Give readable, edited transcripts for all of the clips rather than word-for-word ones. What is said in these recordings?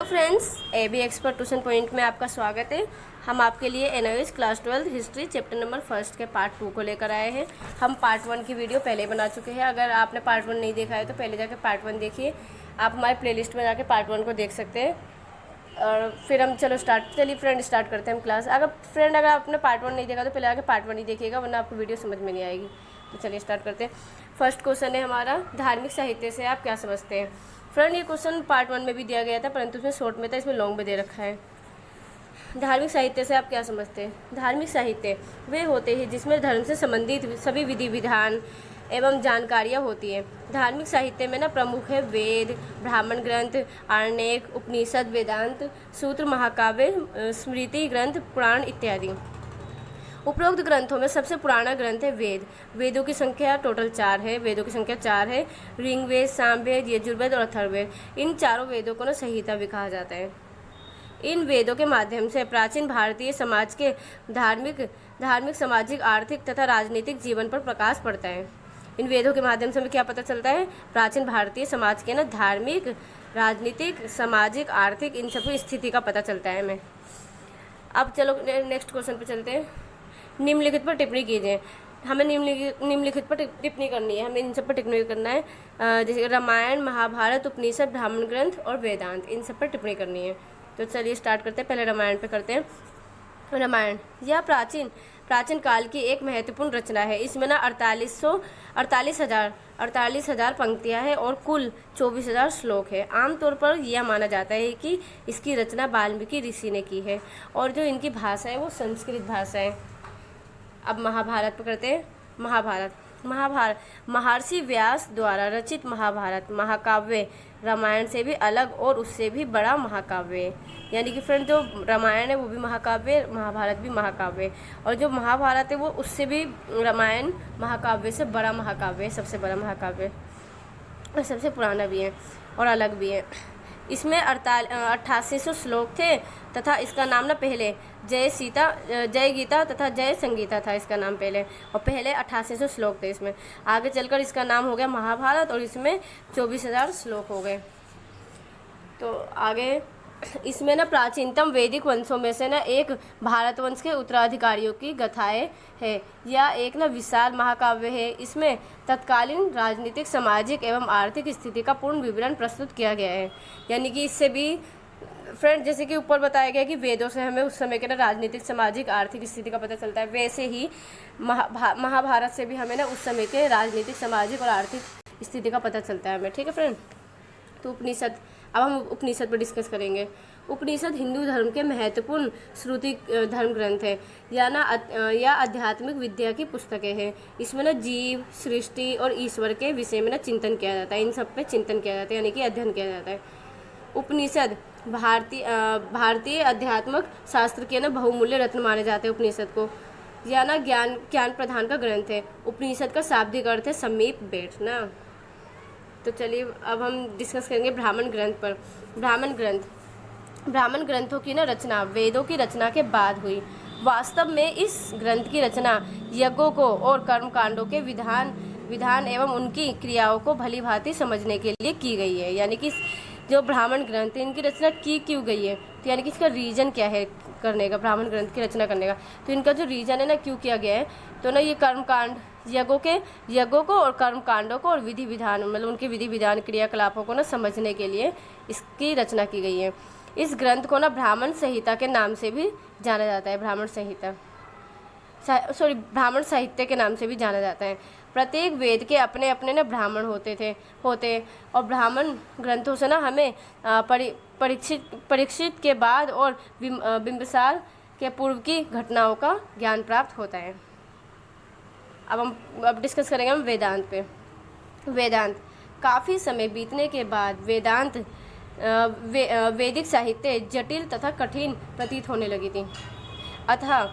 Friends, A B expert tuition point में आपका स्वागत है। हम आपके लिए NIS class 12 history chapter number 1 के पार्ट 2 को लेकर आए हैं। हम पार्ट 1 की वीडियो पहले बना चुके हैं। अगर आपने पार्ट 1 नहीं देखा है तो पहले जाके पार्ट 1 देखिए। आप हमारे प्लेलिस्ट में जाके पार्ट 1 को देख सकते हैं। और फिर हम चलिए फ्रेंड स्टार्ट करते हैं हम क्लास। अगर आपने पार्ट 1 नहीं देखा तो पहले आके पार्ट 1 ही देखिएगा, वरना आपको वीडियो समझ में नहीं आएगी। तो चलिए स्टार्ट करते हैं। फर्स्ट क्वेश्चन है हमारा, धार्मिक साहित्य से आप क्या समझते हैं। फ्रेंड, ये क्वेश्चन पार्ट 1 में भी दिया गया था, परंतु उसमें शॉर्ट में था, इसमें लॉन्ग में दे रखा है। धार्मिक साहित्य से आप क्या समझते हैं। धार्मिक साहित्य वे होते हैं जिसमें धर्म से संबंधित सभी विधि विधान एवं जानकारियाँ होती हैं। धार्मिक साहित्य में प्रमुख है वेद, ब्राह्मण ग्रंथ, आरण्यक, उपनिषद, वेदांत, सूत्र, महाकाव्य, स्मृति ग्रंथ, पुराण इत्यादि। उपरोक्त ग्रंथों में सबसे पुराना ग्रंथ है वेद। वेदों की संख्या टोटल 4 है। ऋग्वेद, सामवेद, यजुर्वेद और अथर्ववेद। इन चारों वेदों को संहिता भी कहा जाता है। इन वेदों के माध्यम से प्राचीन भारतीय समाज के धार्मिक, सामाजिक, आर्थिक तथा राजनीतिक जीवन पर प्रकाश पड़ता है। इन वेदों के माध्यम से हमें क्या पता चलता है, प्राचीन भारतीय समाज के धार्मिक, राजनीतिक, सामाजिक, आर्थिक, इन सब की स्थिति का पता चलता है हमें। अब चलो नेक्स्ट क्वेश्चन पर चलते हैं। निम्नलिखित पर टिप्पणी कीजिए। हमें निम्नलिखित पर टिप्पणी करनी है, हमें इन सब पर टिप्पणी करना है। जैसे रामायण, महाभारत, उपनिषद, ब्राह्मण ग्रंथ और वेदांत, इन सब पर टिप्पणी करनी है। तो चलिए स्टार्ट करते हैं। पहले रामायण पे करते हैं। रामायण यह प्राचीन काल की एक महत्वपूर्ण रचना है। इसमें 48,000 पंक्तियाँ हैं और कुल 24,000 श्लोक है। आमतौर पर यह माना जाता है कि इसकी रचना वाल्मीकि ऋषि ने की है और जो इनकी भाषा है वो संस्कृत भाषा है। अब महाभारत पर करते हैं। महाभारत महर्षि व्यास द्वारा रचित महाभारत महाकाव्य रामायण से भी अलग और उससे भी बड़ा महाकाव्य है। यानी कि फ्रेंड, जो रामायण है वो भी महाकाव्य, महाभारत भी महाकाव्य, और जो महाभारत है वो उससे भी रामायण महाकाव्य से बड़ा महाकाव्य है, सबसे बड़ा महाकाव्य और सबसे पुराना भी है और अलग भी है। इसमें 8800 श्लोक थे तथा इसका नाम पहले जय गीता तथा जय संगीता था इसका नाम पहले, और पहले 8800 श्लोक थे इसमें। आगे चलकर इसका नाम हो गया महाभारत और इसमें 24,000 श्लोक हो गए। तो आगे इसमें प्राचीनतम वैदिक वंशों में से एक भारतवंश के उत्तराधिकारियों की गाथाएं है। यह एक विशाल महाकाव्य है। इसमें तत्कालीन राजनीतिक, सामाजिक एवं आर्थिक स्थिति का पूर्ण विवरण प्रस्तुत किया गया है। यानी कि इससे भी फ्रेंड, जैसे कि ऊपर बताया गया कि वेदों से हमें उस समय के राजनीतिक, सामाजिक, आर्थिक स्थिति का पता चलता है, वैसे ही महाभारत से भी हमें उस समय के राजनीतिक, सामाजिक और आर्थिक स्थिति का पता चलता है हमें। ठीक है फ्रेंड। तो उपनिषद, अब हम उपनिषद पर डिस्कस करेंगे। उपनिषद हिंदू धर्म के महत्वपूर्ण श्रुति धर्म ग्रंथ है। या आध्यात्मिक विद्या की पुस्तकें हैं। इसमें जीव, सृष्टि और ईश्वर के विषय में चिंतन किया जाता है। इन सब पे चिंतन किया जाता है, यानी कि अध्ययन किया जाता है। उपनिषद भारतीय अध्यात्मक शास्त्र के बहुमूल्य रत्न माने जाते हैं उपनिषद को। यह ज्ञान प्रधान का ग्रंथ है। उपनिषद का शाब्दिक अर्थ है समीप, बैठना। तो चलिए अब हम डिस्कस करेंगे ब्राह्मण ग्रंथ पर। ब्राह्मण ग्रंथों की रचना वेदों की रचना के बाद हुई। वास्तव में इस ग्रंथ की रचना यज्ञों को और कर्मकांडों के विधान एवं उनकी क्रियाओं को भली भांति समझने के लिए की गई है। यानी कि जो ब्राह्मण ग्रंथ है इनकी रचना क्यों गई है, तो यानी कि इसका रीजन क्या है करने का, ब्राह्मण ग्रंथ की रचना करने का। तो इनका जो रीजन है क्यों किया गया है, तो ये कर्मकांड, यज्ञों को और कर्मकांडों को और विधि विधान, मतलब उनके विधि विधान क्रियाकलापों को समझने के लिए इसकी रचना की गई है। इस ग्रंथ को ब्राह्मण संहिता के नाम से भी जाना जाता है। ब्राह्मण साहित्य के नाम से भी जाना जाता है। प्रत्येक वेद के अपने अपने ब्राह्मण होते और ब्राह्मण ग्रंथों से हमें परीक्षित के बाद और बिंबिसार के पूर्व की घटनाओं का ज्ञान प्राप्त होता है। अब डिस्कस करेंगे हम वेदांत पे। वेदांत काफ़ी समय बीतने के बाद वैदिक साहित्य जटिल तथा कठिन प्रतीत होने लगी थी। अतः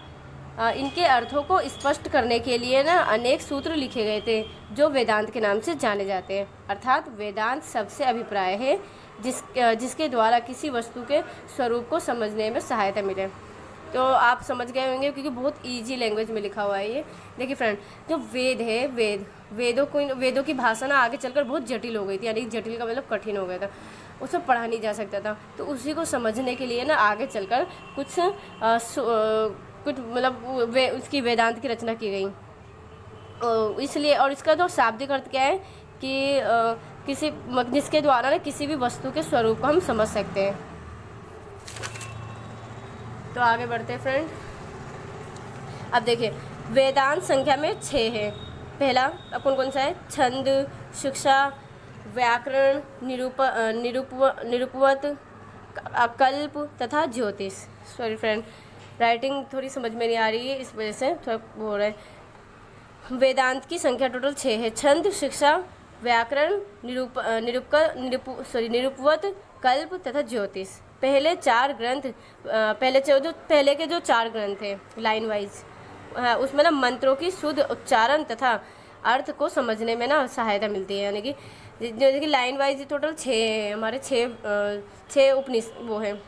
इनके अर्थों को स्पष्ट करने के लिए अनेक सूत्र लिखे गए थे जो वेदांत के नाम से जाने जाते हैं। अर्थात वेदांत सबसे अभिप्राय है जिसके द्वारा किसी वस्तु के स्वरूप को समझने में सहायता मिले। तो आप समझ गए होंगे क्योंकि बहुत इजी लैंग्वेज में लिखा हुआ है ये। देखिए फ्रेंड, जो वेद है वेदों की भाषा आगे चलकर बहुत जटिल हो गई थी, यानी जटिल का मतलब कठिन हो गया था। उसमें पढ़ा नहीं जा सकता था। तो उसी को समझने के लिए ना आगे चलकर कुछ मतलब उसकी वेदांत की रचना की गई। इसलिए, और इसका जो शाब्दिक अर्थ क्या है कि किसी जिसके द्वारा ना किसी भी वस्तु के स्वरूप को हम समझ सकते हैं। तो आगे बढ़ते हैं फ्रेंड। अब देखिए, वेदांत संख्या में 6 है। पहला कौन कौन सा है? छंद, शिक्षा, व्याकरण, निरुपवत, कल्प तथा ज्योतिष। सॉरी फ्रेंड, राइटिंग थोड़ी समझ में नहीं आ रही है, इस वजह से थोड़ा वो हो रहा है। वेदांत की संख्या टोटल 6 है। छंद, शिक्षा, व्याकरण, निरुपवत, कल्प तथा ज्योतिष। पहले के जो 4 ग्रंथ थे लाइन वाइज, उसमें ना मंत्रों की शुद्ध उच्चारण तथा अर्थ को समझने में ना सहायता मिलती है। यानी कि जैसे कि लाइन वाइज टोटल 6 है हमारे, 6 उपनिषद वो हैं,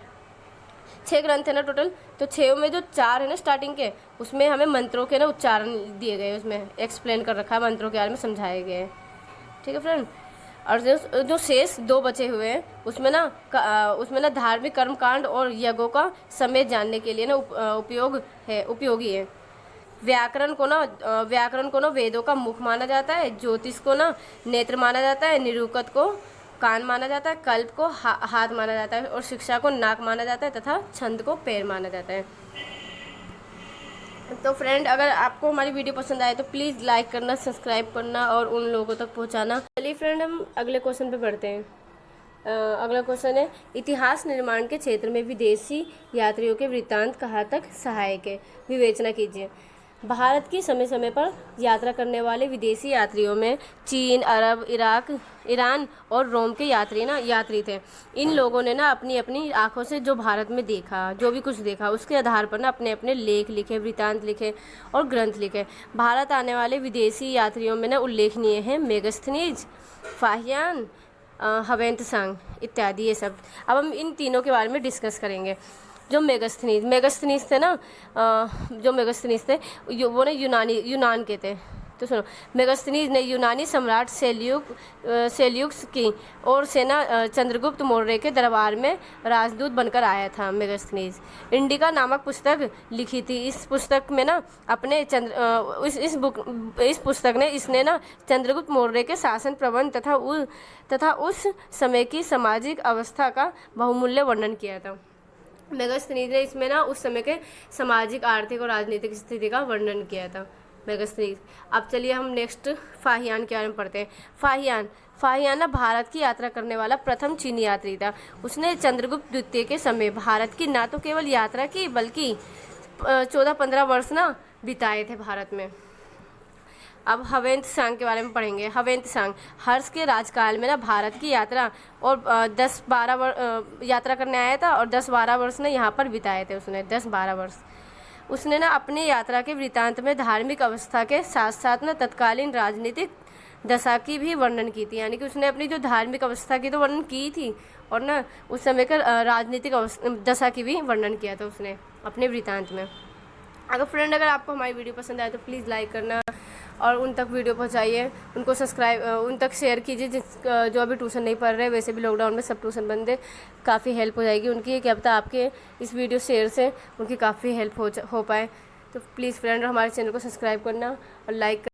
6 ग्रंथ है ना टोटल। तो 6 में जो 4 है ना स्टार्टिंग के, उसमें हमें मंत्रों के ना उच्चारण दिए गए, उसमें एक्सप्लेन कर रखा है, मंत्रों के बारे में समझाए गए हैं। ठीक है फ्रेंड। और जो शेष 2 बचे हुए हैं, उसमें ना धार्मिक कर्मकांड और यज्ञों का समय जानने के लिए ना उपयोगी है। व्याकरण को ना वेदों का मुख माना जाता है। ज्योतिष को ना नेत्र माना जाता है। निरुपत को कान माना जाता है। कल्प को हाथ माना जाता है और शिक्षा को नाक माना जाता है तथा छंद को पैर माना जाता है। तो फ्रेंड, अगर आपको हमारी वीडियो पसंद आए तो प्लीज़ लाइक करना, सब्सक्राइब करना और उन लोगों तक पहुंचाना। चलिए फ्रेंड, हम अगले क्वेश्चन पे बढ़ते हैं। अगला क्वेश्चन है, इतिहास निर्माण के क्षेत्र में विदेशी यात्रियों के वृत्तांत कहाँ तक सहायक है? विवेचना कीजिए। भारत की समय समय पर यात्रा करने वाले विदेशी यात्रियों में चीन, अरब, इराक, ईरान और रोम के यात्री थे। इन लोगों ने ना अपनी अपनी आंखों से जो भारत में देखा, जो भी कुछ देखा, उसके आधार पर ना अपने अपने लेख लिखे, वृत्तांत लिखे और ग्रंथ लिखे। भारत आने वाले विदेशी यात्रियों में ना उल्लेखनीय हैं मेगस्थनीज, फाहियान, ह्वेंत्सांग इत्यादि ये सब। अब हम इन तीनों के बारे में डिस्कस करेंगे। जो मेगस्थनीज थे ना, वो ना यूनान के थे। तो सुनो, मेगस्थनीज ने यूनानी सम्राट सेल्यूकस की ओर से ना चंद्रगुप्त मौर्य के दरबार में राजदूत बनकर आया था। मेगस्थनीज इंडिका नामक पुस्तक लिखी थी। इस पुस्तक में ना इसने ना चंद्रगुप्त मौर्य के शासन प्रबंध तथा उस समय की सामाजिक अवस्था का बहुमूल्य वर्णन किया था। मेगस्थनीज ने इसमें ना उस समय के सामाजिक, आर्थिक और राजनीतिक स्थिति का वर्णन किया था मेगस्थनीज। अब चलिए हम नेक्स्ट फाहियान के बारे में पढ़ते हैं। फाहियान ना भारत की यात्रा करने वाला प्रथम चीनी यात्री था। उसने चंद्रगुप्त द्वितीय के समय भारत की ना तो केवल यात्रा की बल्कि 14-15 वर्ष ना बिताए थे भारत में। अब ह्वेंत्सांग के बारे में पढ़ेंगे। ह्वेंत्सांग हर्ष के राजकाल में ना भारत की यात्रा और 10-12 यात्रा करने आया था और 10-12 वर्ष ने यहाँ पर बिताए थे उसने, 10-12 वर्ष। उसने ना अपनी यात्रा के वृत्तांत में धार्मिक अवस्था के साथ साथ ना तत्कालीन राजनीतिक दशा की भी वर्णन की थी। यानी कि उसने अपनी जो धार्मिक अवस्था की तो वर्णन की थी और ना उस समय का राजनीतिक दशा की भी वर्णन किया था उसने अपने वृत्तांत में। अगर आपको हमारी वीडियो पसंद आए तो प्लीज़ लाइक करना और उन तक वीडियो पहुंचाइए, उनको उन तक शेयर कीजिए जो अभी ट्यूशन नहीं पढ़ रहे। वैसे भी लॉकडाउन में सब ट्यूशन बंद है, काफ़ी हेल्प हो जाएगी उनकी। क्या पता आपके इस वीडियो शेयर से उनकी काफ़ी हेल्प हो पाए। तो प्लीज़ फ्रेंड, हमारे चैनल को सब्सक्राइब करना और लाइक